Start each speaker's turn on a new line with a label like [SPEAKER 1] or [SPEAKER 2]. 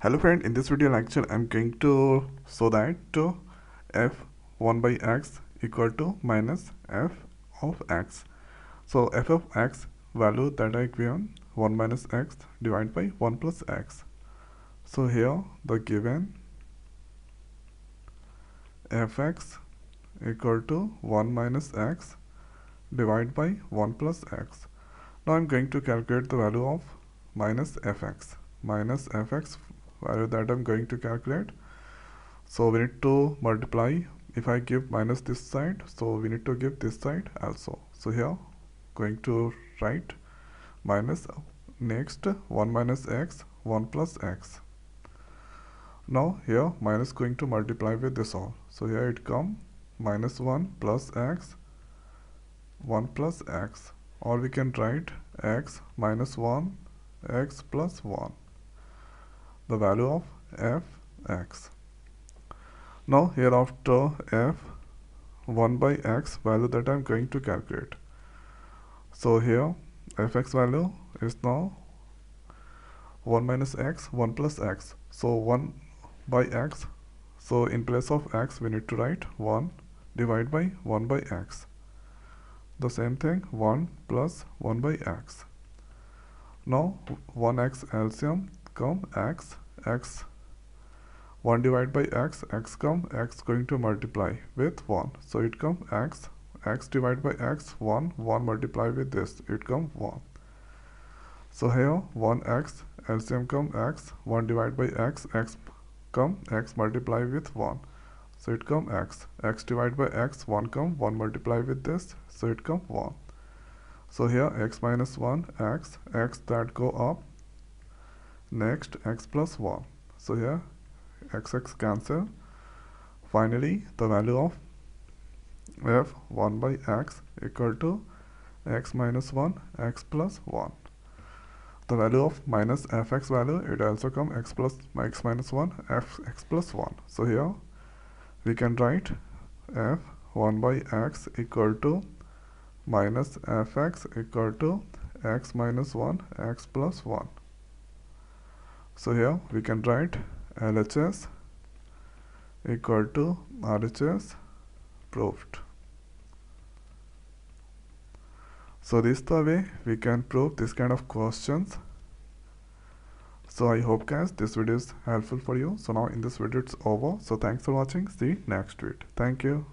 [SPEAKER 1] Hello friend, in this video lecture I'm going to show that f 1 by x equal to minus f of x. So f of x value that I given 1 minus x divided by 1 plus x. So here the given fx equal to 1 minus x divided by 1 plus x. Now I'm going to calculate the value of minus fx. Minus fx value that I'm going to calculate. So we need to multiply. If I give minus this side, so we need to give this side also. So here going to write minus, next 1 minus x, 1 plus x. Now here minus going to multiply with this all. So here it come minus 1 plus x, 1 plus x, or we can write x minus 1, x plus 1, the value of fx. Now hereafter f 1 by x value that I'm going to calculate. So here fx value is now 1 minus x, 1 plus x. So 1 by x. So in place of x we need to write 1 divided by 1 by x. The same thing, 1 plus 1 by x. Now 1x LCM come x, x 1 divided by x, x come, x going to multiply with 1. So it come x, x divided by x, 1, 1 multiply with this, it come 1. So here 1x, LCM come x, 1 divided by x, x come, x multiply with 1. So it come x, x divided by x, 1 come, 1 multiply with this, so it come 1. So here x minus 1, x, x that go up, next x plus 1. So here x cancel. Finally the value of f 1 by x equal to x minus 1, x plus 1. The value of minus fx value, it also come x plus x minus 1, x plus 1. So here we can write f 1 by x equal to minus fx equal to x minus 1, x plus 1. So here we can write LHS equal to RHS proved. So this is the way we can prove this kind of questions. So I hope guys this video is helpful for you. So now in this video it's over. So thanks for watching. See you next video. Thank you.